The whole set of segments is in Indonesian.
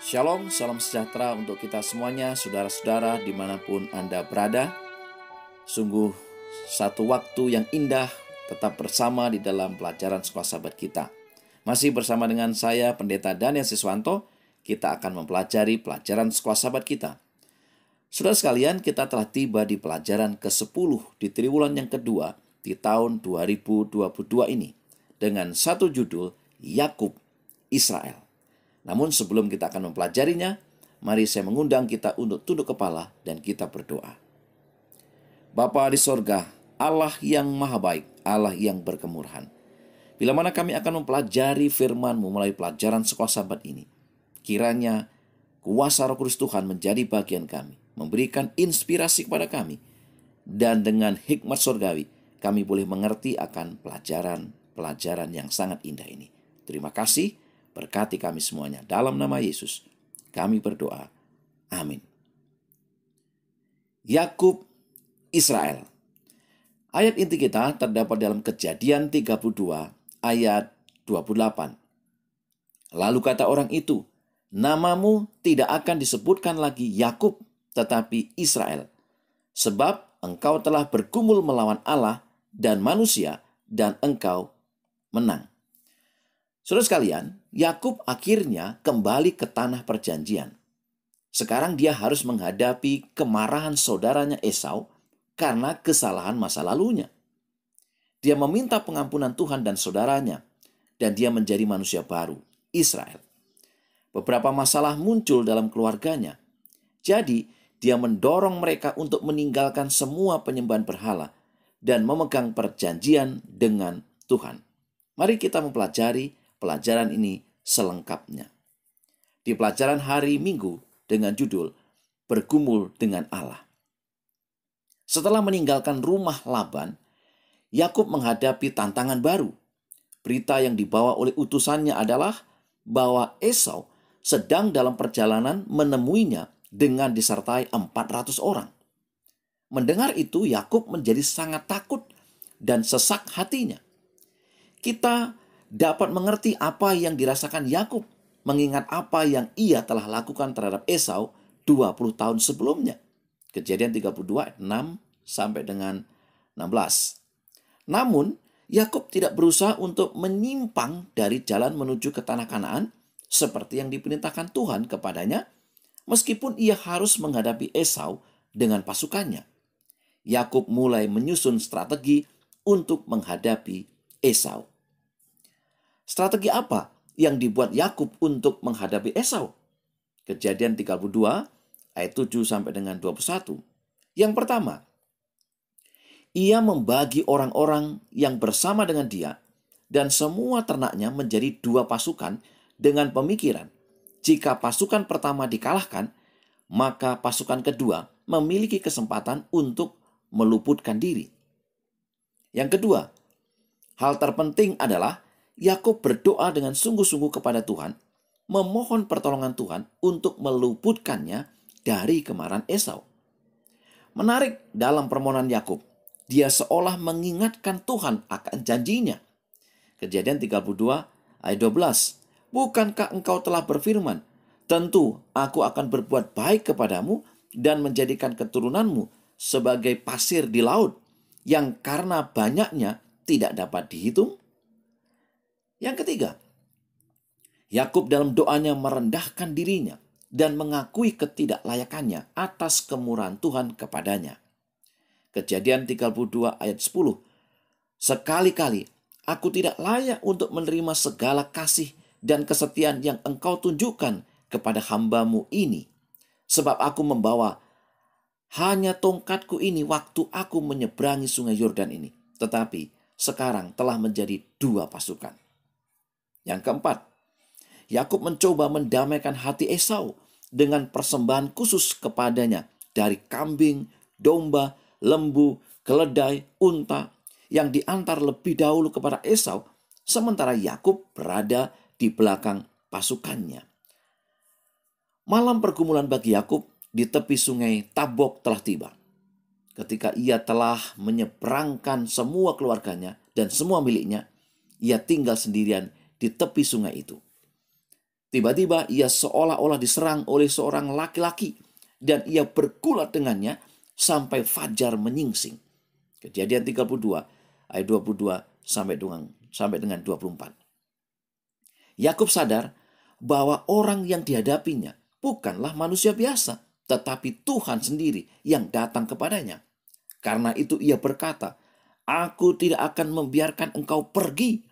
Shalom, salam sejahtera untuk kita semuanya, saudara-saudara dimanapun Anda berada. Sungguh satu waktu yang indah tetap bersama di dalam pelajaran Sekolah Sahabat kita. Masih bersama dengan saya, Pendeta Daniel Siswanto, kita akan mempelajari pelajaran Sekolah Sahabat kita. Saudara sekalian, kita telah tiba di pelajaran ke-10 di triwulan yang kedua di tahun 2022 ini dengan satu judul, Yakub Israel. Namun sebelum kita akan mempelajarinya, mari saya mengundang kita untuk tunduk kepala dan kita berdoa. Bapa di sorga, Allah yang maha baik, Allah yang berkemurahan. Bila mana kami akan mempelajari firman-Mu melalui pelajaran Sekolah Sahabat ini, kiranya kuasa Roh Kudus Tuhan menjadi bagian kami, memberikan inspirasi kepada kami, dan dengan hikmat surgawi, kami boleh mengerti akan pelajaran yang sangat indah ini. Terima kasih. Berkati kami semuanya. Dalam nama Yesus, kami berdoa. Amin. Yakub Israel. Ayat inti kita terdapat dalam Kejadian 32 ayat 28. Lalu kata orang itu, namamu tidak akan disebutkan lagi Yakub, tetapi Israel. Sebab engkau telah bergumul melawan Allah dan manusia, dan engkau menang. Saudara sekalian, Yakub akhirnya kembali ke tanah perjanjian. Sekarang dia harus menghadapi kemarahan saudaranya Esau karena kesalahan masa lalunya. Dia meminta pengampunan Tuhan dan saudaranya, dan dia menjadi manusia baru, Israel. Beberapa masalah muncul dalam keluarganya. Jadi, dia mendorong mereka untuk meninggalkan semua penyembahan berhala dan memegang perjanjian dengan Tuhan. Mari kita mempelajari pelajaran ini selengkapnya. Di pelajaran hari Minggu dengan judul Bergumul dengan Allah. Setelah meninggalkan rumah Laban, Yakub menghadapi tantangan baru. Berita yang dibawa oleh utusannya adalah bahwa Esau sedang dalam perjalanan menemuinya dengan disertai 400 orang. Mendengar itu, Yakub menjadi sangat takut dan sesak hatinya. Kita dapat mengerti apa yang dirasakan Yakub, mengingat apa yang ia telah lakukan terhadap Esau 20 tahun sebelumnya. Kejadian 32 ayat 6 sampai dengan 16. Namun, Yakub tidak berusaha untuk menyimpang dari jalan menuju ke tanah Kanaan seperti yang diperintahkan Tuhan kepadanya, meskipun ia harus menghadapi Esau dengan pasukannya. Yakub mulai menyusun strategi untuk menghadapi Esau. Strategi apa yang dibuat Yakub untuk menghadapi Esau? Kejadian 32 ayat 7 sampai dengan 21. Yang pertama, ia membagi orang-orang yang bersama dengan dia dan semua ternaknya menjadi 2 pasukan dengan pemikiran, jika pasukan pertama dikalahkan, maka pasukan kedua memiliki kesempatan untuk meluputkan diri. Yang kedua, hal terpenting adalah Yakub berdoa dengan sungguh-sungguh kepada Tuhan, memohon pertolongan Tuhan untuk meluputkannya dari kemarahan Esau. Menarik dalam permohonan Yakub, dia seolah mengingatkan Tuhan akan janjinya. Kejadian 32 ayat 12. Bukankah engkau telah berfirman, tentu aku akan berbuat baik kepadamu dan menjadikan keturunanmu sebagai pasir di laut, yang karena banyaknya tidak dapat dihitung? Yang ketiga, Yakub dalam doanya merendahkan dirinya dan mengakui ketidaklayakannya atas kemurahan Tuhan kepadanya. Kejadian 32 ayat 10. Sekali-kali aku tidak layak untuk menerima segala kasih dan kesetiaan yang engkau tunjukkan kepada hambamu ini, sebab aku membawa hanya tongkatku ini waktu aku menyeberangi sungai Yordan ini, tetapi sekarang telah menjadi 2 pasukan. Yang keempat, Yakub mencoba mendamaikan hati Esau dengan persembahan khusus kepadanya dari kambing, domba, lembu, keledai, unta yang diantar lebih dahulu kepada Esau, sementara Yakub berada di belakang pasukannya. Malam pergumulan bagi Yakub di tepi sungai Tabok telah tiba. Ketika ia telah menyeberangkan semua keluarganya dan semua miliknya, ia tinggal sendirian di tepi sungai itu. Tiba-tiba ia seolah-olah diserang oleh seorang laki-laki dan ia bergulat dengannya sampai fajar menyingsing. Kejadian 32 ayat 22 sampai dengan 24. Yakub sadar bahwa orang yang dihadapinya bukanlah manusia biasa, tetapi Tuhan sendiri yang datang kepadanya. Karena itu ia berkata, "Aku tidak akan membiarkan engkau pergi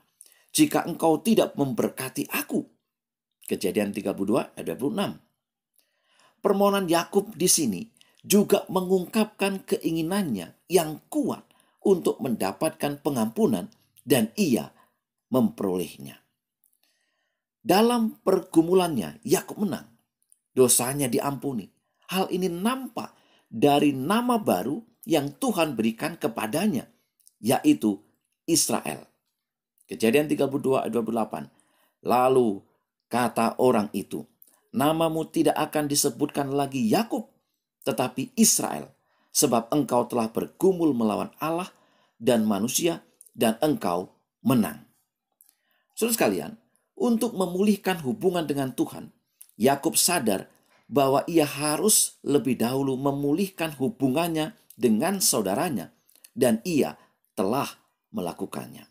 jika engkau tidak memberkati aku." Kejadian 32 ayat 26. Permohonan Yakub di sini juga mengungkapkan keinginannya yang kuat untuk mendapatkan pengampunan dan ia memperolehnya. Dalam pergumulannya, Yakub menang. Dosanya diampuni. Hal ini nampak dari nama baru yang Tuhan berikan kepadanya, yaitu Israel. Kejadian 32 ayat 28. Lalu kata orang itu, "Namamu tidak akan disebutkan lagi Yakub, tetapi Israel, sebab engkau telah bergumul melawan Allah dan manusia, dan engkau menang." Saudara sekalian, untuk memulihkan hubungan dengan Tuhan, Yakub sadar bahwa ia harus lebih dahulu memulihkan hubungannya dengan saudaranya, dan ia telah melakukannya.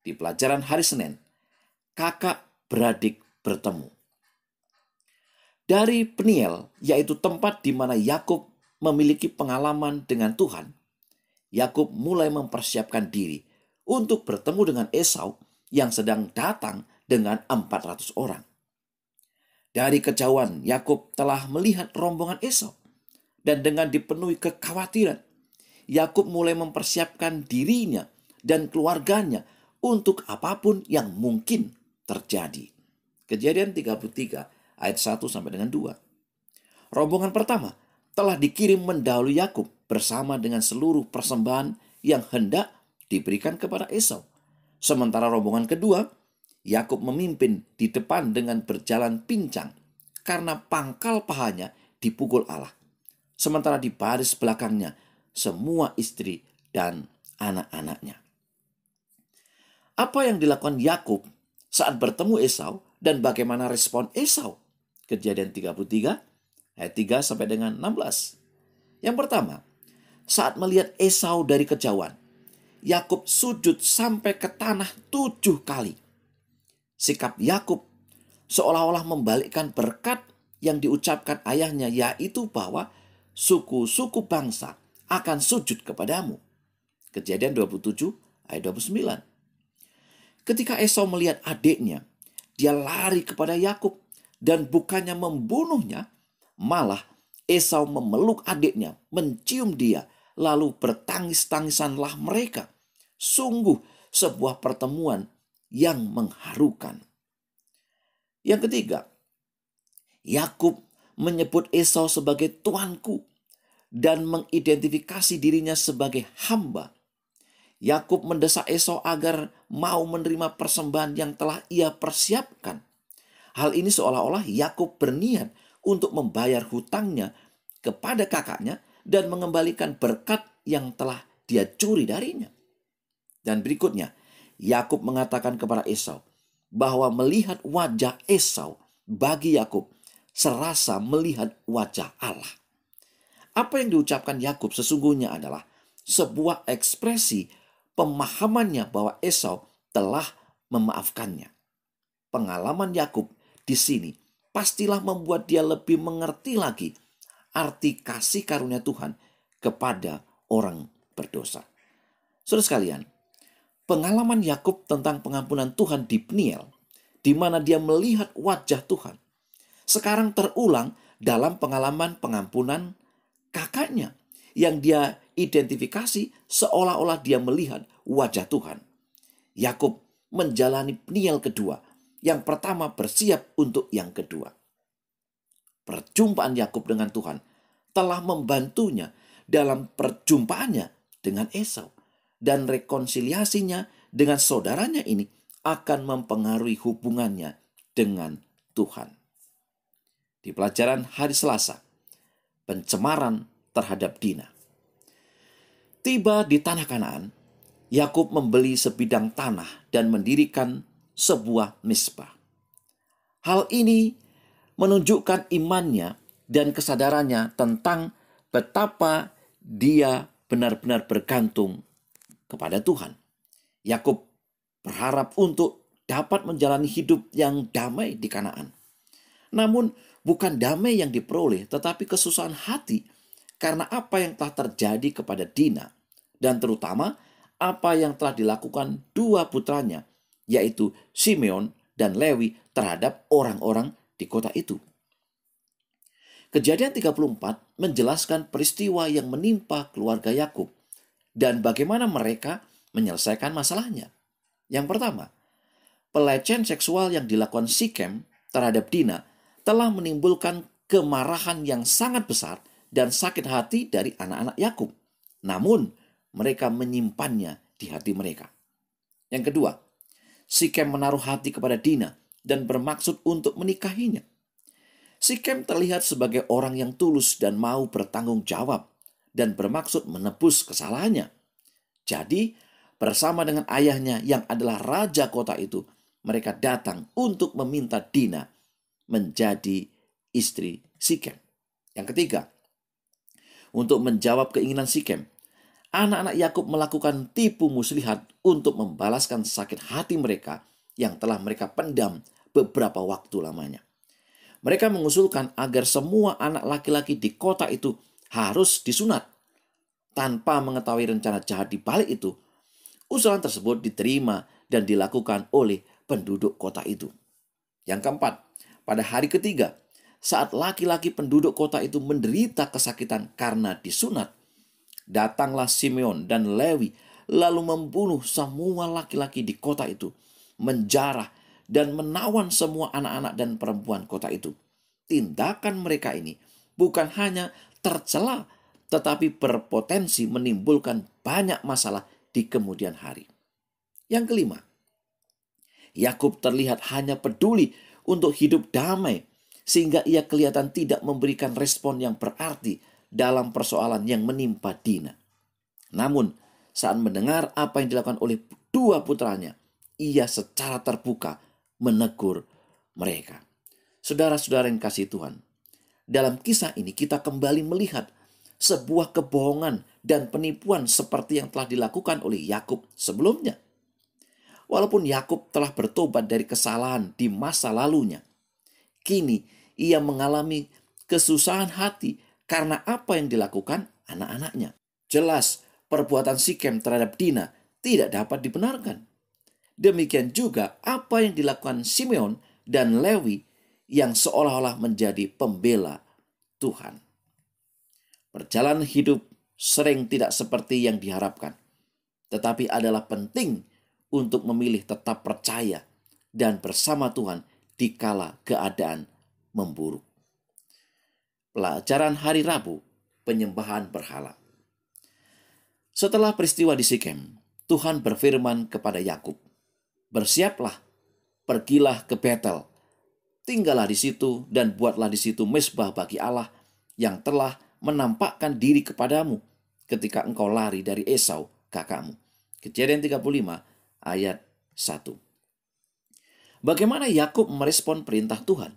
Di pelajaran hari Senin, kakak beradik bertemu. Dari Peniel, yaitu tempat di mana Yakub memiliki pengalaman dengan Tuhan, Yakub mulai mempersiapkan diri untuk bertemu dengan Esau yang sedang datang dengan 400 orang. Dari kejauhan, Yakub telah melihat rombongan Esau, dan dengan dipenuhi kekhawatiran, Yakub mulai mempersiapkan dirinya dan keluarganya untuk apapun yang mungkin terjadi. Kejadian 33 ayat 1 sampai dengan 2. Rombongan pertama telah dikirim mendahului Yakub bersama dengan seluruh persembahan yang hendak diberikan kepada Esau. Sementara rombongan kedua, Yakub memimpin di depan dengan berjalan pincang karena pangkal pahanya dipukul Allah. Sementara di baris belakangnya semua istri dan anak-anaknya. Apa yang dilakukan Yakub saat bertemu Esau dan bagaimana respon Esau? Kejadian 33 ayat 3 sampai dengan 16. Yang pertama, saat melihat Esau dari kejauhan, Yakub sujud sampai ke tanah 7 kali. Sikap Yakub seolah-olah membalikkan berkat yang diucapkan ayahnya, yaitu bahwa suku-suku bangsa akan sujud kepadamu. Kejadian 27 ayat 29. Ketika Esau melihat adiknya, dia lari kepada Yakub dan bukannya membunuhnya, malah Esau memeluk adiknya, mencium dia, lalu bertangis-tangisanlah mereka. Sungguh sebuah pertemuan yang mengharukan. Yang ketiga, Yakub menyebut Esau sebagai tuanku dan mengidentifikasi dirinya sebagai hamba. Yakub mendesak Esau agar mau menerima persembahan yang telah ia persiapkan. Hal ini seolah-olah Yakub berniat untuk membayar hutangnya kepada kakaknya dan mengembalikan berkat yang telah dia curi darinya. Dan berikutnya, Yakub mengatakan kepada Esau bahwa melihat wajah Esau bagi Yakub serasa melihat wajah Allah. Apa yang diucapkan Yakub sesungguhnya adalah sebuah ekspresi pemahamannya bahwa Esau telah memaafkannya. Pengalaman Yakub di sini pastilah membuat dia lebih mengerti lagi arti kasih karunia Tuhan kepada orang berdosa. Saudara sekalian, pengalaman Yakub tentang pengampunan Tuhan di Peniel, di mana dia melihat wajah Tuhan, sekarang terulang dalam pengalaman pengampunan kakaknya yang dia identifikasi seolah-olah dia melihat wajah Tuhan. Yakub menjalani Peniel kedua, yang pertama bersiap untuk yang kedua. Perjumpaan Yakub dengan Tuhan telah membantunya dalam perjumpaannya dengan Esau, dan rekonsiliasinya dengan saudaranya ini akan mempengaruhi hubungannya dengan Tuhan. Di pelajaran hari Selasa, pencemaran terhadap Dina. Tiba di tanah Kanaan, Yakub membeli sebidang tanah dan mendirikan sebuah mezbah. Hal ini menunjukkan imannya dan kesadarannya tentang betapa dia benar-benar bergantung kepada Tuhan. Yakub berharap untuk dapat menjalani hidup yang damai di Kanaan. Namun bukan damai yang diperoleh, tetapi kesusahan hati karena apa yang telah terjadi kepada Dina, dan terutama apa yang telah dilakukan dua putranya, yaitu Simeon dan Lewi terhadap orang-orang di kota itu. Kejadian 34 menjelaskan peristiwa yang menimpa keluarga Yakub dan bagaimana mereka menyelesaikan masalahnya. Yang pertama, pelecehan seksual yang dilakukan Sikem terhadap Dina telah menimbulkan kemarahan yang sangat besar dan sakit hati dari anak-anak Yakub. Namun, mereka menyimpannya di hati mereka. Yang kedua, Sikem menaruh hati kepada Dina dan bermaksud untuk menikahinya. Sikem terlihat sebagai orang yang tulus dan mau bertanggung jawab dan bermaksud menebus kesalahannya. Jadi, bersama dengan ayahnya yang adalah raja kota itu, mereka datang untuk meminta Dina menjadi istri Sikem. Yang ketiga, untuk menjawab keinginan Sikem, anak-anak Yakub melakukan tipu muslihat untuk membalaskan sakit hati mereka yang telah mereka pendam beberapa waktu lamanya. Mereka mengusulkan agar semua anak laki-laki di kota itu harus disunat. Tanpa mengetahui rencana jahat di balik itu, usulan tersebut diterima dan dilakukan oleh penduduk kota itu. Yang keempat, pada hari ketiga, saat laki-laki penduduk kota itu menderita kesakitan karena disunat, datanglah Simeon dan Lewi lalu membunuh semua laki-laki di kota itu, menjarah dan menawan semua anak-anak dan perempuan kota itu. Tindakan mereka ini bukan hanya tercela, tetapi berpotensi menimbulkan banyak masalah di kemudian hari. Yang kelima, Yakub terlihat hanya peduli untuk hidup damai, sehingga ia kelihatan tidak memberikan respon yang berarti dalam persoalan yang menimpa Dina. Namun, saat mendengar apa yang dilakukan oleh dua putranya, ia secara terbuka menegur mereka. Saudara-saudara yang kasih Tuhan, dalam kisah ini kita kembali melihat sebuah kebohongan dan penipuan seperti yang telah dilakukan oleh Yakub sebelumnya. Walaupun Yakub telah bertobat dari kesalahan di masa lalunya, kini ia mengalami kesusahan hati karena apa yang dilakukan anak-anaknya. Jelas perbuatan Sikem terhadap Dina tidak dapat dibenarkan. Demikian juga apa yang dilakukan Simeon dan Lewi yang seolah-olah menjadi pembela Tuhan. Perjalanan hidup sering tidak seperti yang diharapkan, tetapi adalah penting untuk memilih tetap percaya dan bersama Tuhan di kala keadaan memburuk. Pelajaran hari Rabu, penyembahan berhala. Setelah peristiwa di Sikem, Tuhan berfirman kepada Yakub, "Bersiaplah, pergilah ke Betel, tinggallah di situ dan buatlah di situ mezbah bagi Allah yang telah menampakkan diri kepadamu ketika engkau lari dari Esau kakakmu." Kejadian 35 ayat 1. Bagaimana Yakub merespon perintah Tuhan?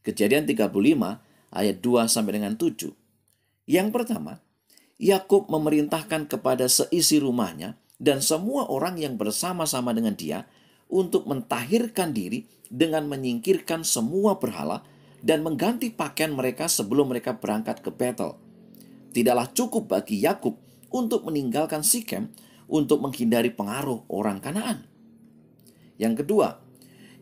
Kejadian 35 ayat 2 sampai dengan 7. Yang pertama, Yakub memerintahkan kepada seisi rumahnya dan semua orang yang bersama-sama dengan dia untuk mentahirkan diri dengan menyingkirkan semua berhala dan mengganti pakaian mereka sebelum mereka berangkat ke Betel. Tidaklah cukup bagi Yakub untuk meninggalkan Sikem untuk menghindari pengaruh orang Kanaan. Yang kedua,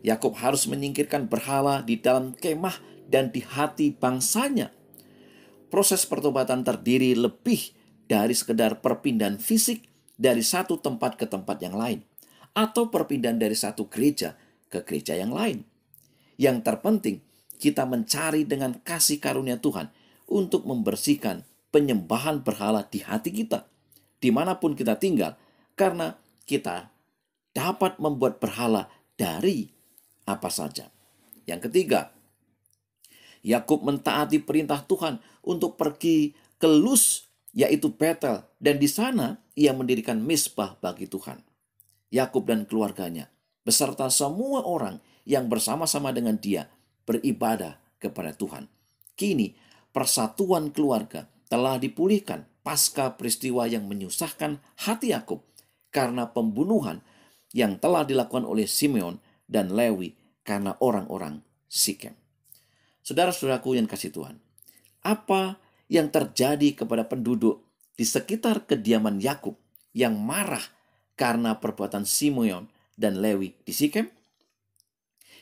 Yakub harus menyingkirkan berhala di dalam kemah dan di hati bangsanya. Proses pertobatan terdiri lebih dari sekedar perpindahan fisik dari satu tempat ke tempat yang lain, atau perpindahan dari satu gereja ke gereja yang lain. Yang terpenting, kita mencari dengan kasih karunia Tuhan untuk membersihkan penyembahan berhala di hati kita, dimanapun kita tinggal, karena kita dapat membuat berhala dari apa saja. Yang ketiga, Yakub mentaati perintah Tuhan untuk pergi ke Luz, yaitu Betel, dan di sana ia mendirikan mezbah bagi Tuhan. Yakub dan keluarganya, beserta semua orang yang bersama-sama dengan dia beribadah kepada Tuhan. Kini persatuan keluarga telah dipulihkan pasca peristiwa yang menyusahkan hati Yakub karena pembunuhan yang telah dilakukan oleh Simeon dan Lewi karena orang-orang Sikem. Saudara-saudaraku yang kasih Tuhan, apa yang terjadi kepada penduduk di sekitar kediaman Yakub yang marah karena perbuatan Simeon dan Lewi di Sikem?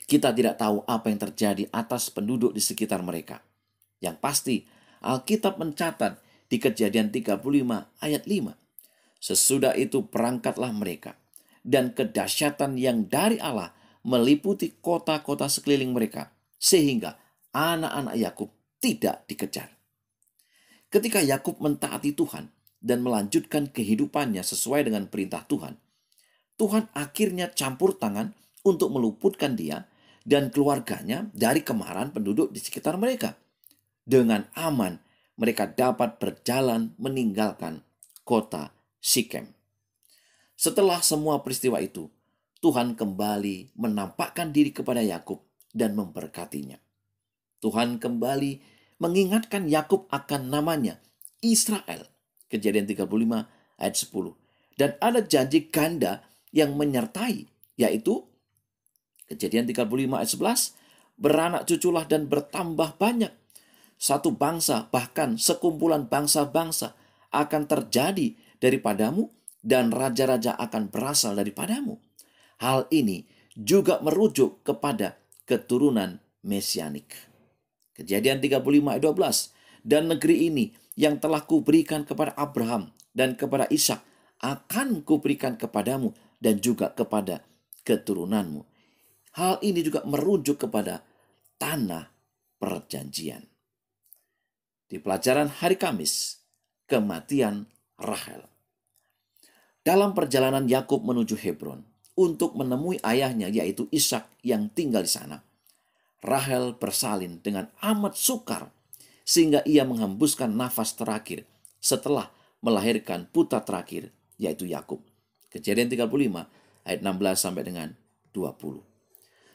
Kita tidak tahu apa yang terjadi atas penduduk di sekitar mereka. Yang pasti, Alkitab mencatat di Kejadian 35 ayat 5. Sesudah itu berangkatlah mereka, dan kedahsyatan yang dari Allah meliputi kota-kota sekeliling mereka, sehingga anak-anak Yakub tidak dikejar. Ketika Yakub mentaati Tuhan dan melanjutkan kehidupannya sesuai dengan perintah Tuhan, Tuhan akhirnya campur tangan untuk meluputkan dia dan keluarganya dari kemarahan penduduk di sekitar mereka. Dengan aman, mereka dapat berjalan meninggalkan kota Sikem. Setelah semua peristiwa itu, Tuhan kembali menampakkan diri kepada Yakub dan memberkatinya. Tuhan kembali mengingatkan Yakub akan namanya Israel. Kejadian 35 ayat 10. Dan ada janji ganda yang menyertai, yaitu Kejadian 35 ayat 11, beranak cuculah dan bertambah banyak. Satu bangsa, bahkan sekumpulan bangsa-bangsa akan terjadi daripadamu dan raja-raja akan berasal daripadamu. Hal ini juga merujuk kepada keturunan mesianik. Kejadian 35 ayat 12. Dan negeri ini yang telah kuberikan kepada Abraham dan kepada Ishak akan kuberikan kepadamu dan juga kepada keturunanmu. Hal ini juga merujuk kepada tanah perjanjian. Di pelajaran hari Kamis, kematian Rahel. Dalam perjalanan Yakub menuju Hebron untuk menemui ayahnya yaitu Ishak yang tinggal di sana, Rahel bersalin dengan amat sukar sehingga ia menghembuskan nafas terakhir setelah melahirkan putra terakhir yaitu Yakub. Kejadian 35 ayat 16 sampai dengan 20.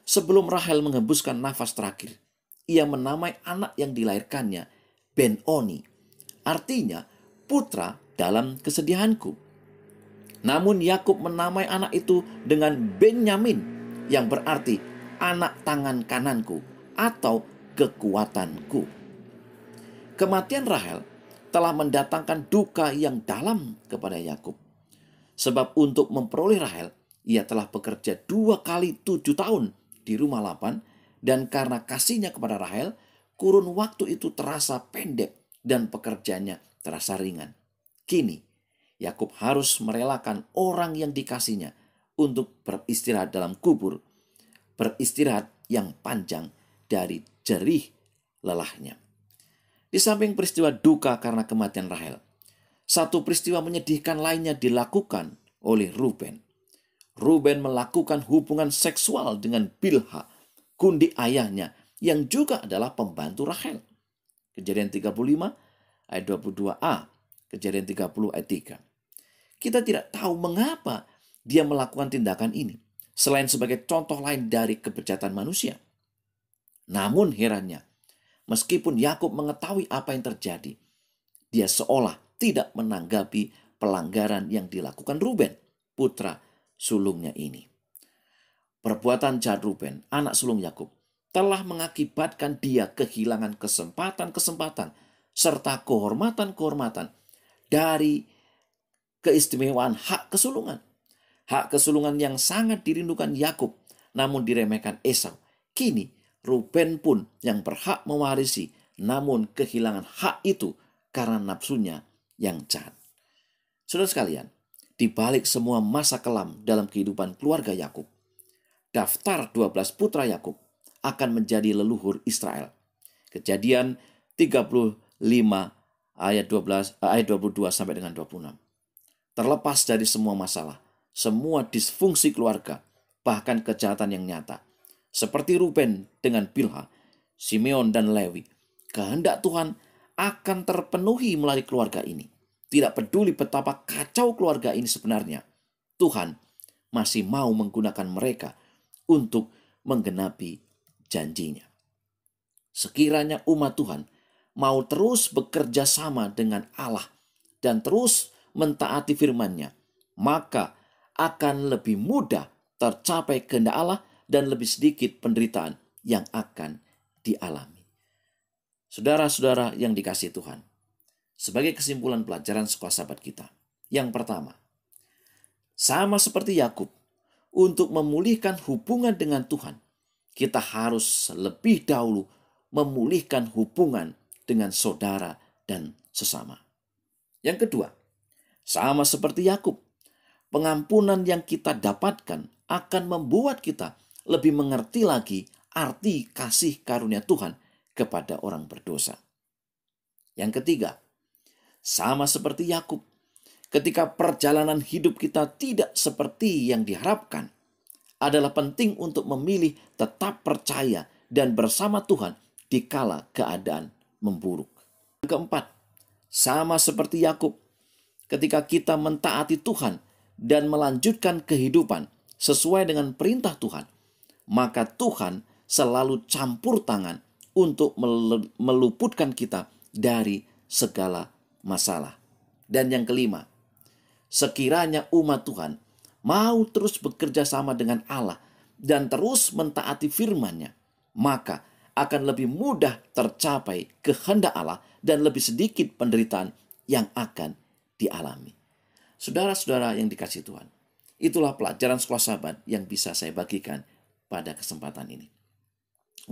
Sebelum Rahel menghembuskan nafas terakhir, ia menamai anak yang dilahirkannya Ben-Oni, artinya putra dalam kesedihanku. Namun Yakub menamai anak itu dengan Benyamin, yang berarti anak tangan kananku atau kekuatanku. Kematian Rahel telah mendatangkan duka yang dalam kepada Yakub. Sebab untuk memperoleh Rahel, ia telah bekerja 2 kali 7 tahun di rumah Laban, dan karena kasihnya kepada Rahel, kurun waktu itu terasa pendek dan pekerjaannya terasa ringan. Kini, Yakub harus merelakan orang yang dikasihnya untuk beristirahat dalam kubur, beristirahat yang panjang dari jerih lelahnya. Di samping peristiwa duka karena kematian Rahel, satu peristiwa menyedihkan lainnya dilakukan oleh Ruben. Ruben melakukan hubungan seksual dengan Bilha, kundi ayahnya, yang juga adalah pembantu Rahel. Kejadian 35 ayat 22a, Kejadian 30 ayat 3. Kita tidak tahu mengapa dia melakukan tindakan ini, selain sebagai contoh lain dari kebejatan manusia. Namun herannya, meskipun Yakub mengetahui apa yang terjadi, dia seolah tidak menanggapi pelanggaran yang dilakukan Ruben, putra sulungnya ini. Perbuatan jahat Ruben, anak sulung Yakub, telah mengakibatkan dia kehilangan kesempatan-kesempatan serta kehormatan-kehormatan dari keistimewaan hak kesulungan. Hak kesulungan yang sangat dirindukan Yakub, namun diremehkan Esau. Kini Ruben pun yang berhak mewarisi, namun kehilangan hak itu karena nafsunya yang jahat. Saudara sekalian, di balik semua masa kelam dalam kehidupan keluarga Yakub, daftar 12 putra Yakub akan menjadi leluhur Israel. Kejadian 35 ayat 22 sampai dengan 26. Terlepas dari semua masalah, semua disfungsi keluarga, bahkan kejahatan yang nyata, seperti Ruben dengan Bilha, Simeon dan Lewi, kehendak Tuhan akan terpenuhi melalui keluarga ini. Tidak peduli betapa kacau keluarga ini sebenarnya, Tuhan masih mau menggunakan mereka untuk menggenapi janjinya. Sekiranya umat Tuhan mau terus bekerja sama dengan Allah dan terus mentaati firman-Nya, maka akan lebih mudah tercapai kehendak Allah dan lebih sedikit penderitaan yang akan dialami. Saudara-saudara yang dikasihi Tuhan, sebagai kesimpulan pelajaran sekolah sahabat kita, yang pertama, sama seperti Yakub, untuk memulihkan hubungan dengan Tuhan, kita harus lebih dahulu memulihkan hubungan dengan saudara dan sesama. Yang kedua, sama seperti Yakub, pengampunan yang kita dapatkan akan membuat kita lebih mengerti lagi arti kasih karunia Tuhan kepada orang berdosa. Yang ketiga, sama seperti Yakub, ketika perjalanan hidup kita tidak seperti yang diharapkan, adalah penting untuk memilih tetap percaya dan bersama Tuhan di kala keadaan memburuk. Yang keempat, sama seperti Yakub, ketika kita mentaati Tuhan dan melanjutkan kehidupan sesuai dengan perintah Tuhan, maka Tuhan selalu campur tangan untuk meluputkan kita dari segala masalah. Dan yang kelima, sekiranya umat Tuhan mau terus bekerja sama dengan Allah dan terus mentaati firman-Nya, maka akan lebih mudah tercapai kehendak Allah dan lebih sedikit penderitaan yang akan dialami. Saudara-saudara yang dikasihi Tuhan, itulah pelajaran sekolah sahabat yang bisa saya bagikan pada kesempatan ini.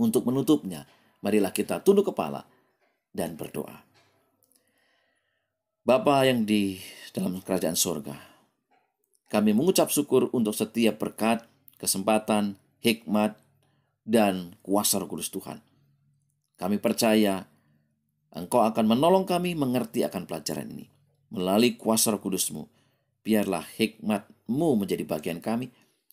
Untuk menutupnya, marilah kita tunduk kepala dan berdoa. Bapa yang di dalam kerajaan surga, kami mengucap syukur untuk setiap berkat, kesempatan, hikmat, dan kuasa Roh Kudus Tuhan. Kami percaya Engkau akan menolong kami mengerti akan pelajaran ini. Melalui kuasa Roh Kudus-Mu, biarlah hikmat-Mu menjadi bagian kami,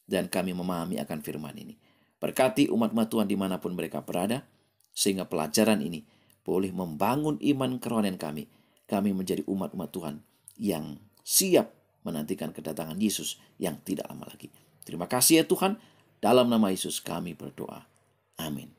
dan kami memahami akan firman ini. Berkati umat-umat Tuhan dimanapun mereka berada, sehingga pelajaran ini boleh membangun iman kerohanian kami. Kami menjadi umat-umat Tuhan yang siap menantikan kedatangan Yesus yang tidak lama lagi. Terima kasih ya Tuhan, dalam nama Yesus kami berdoa. Amin.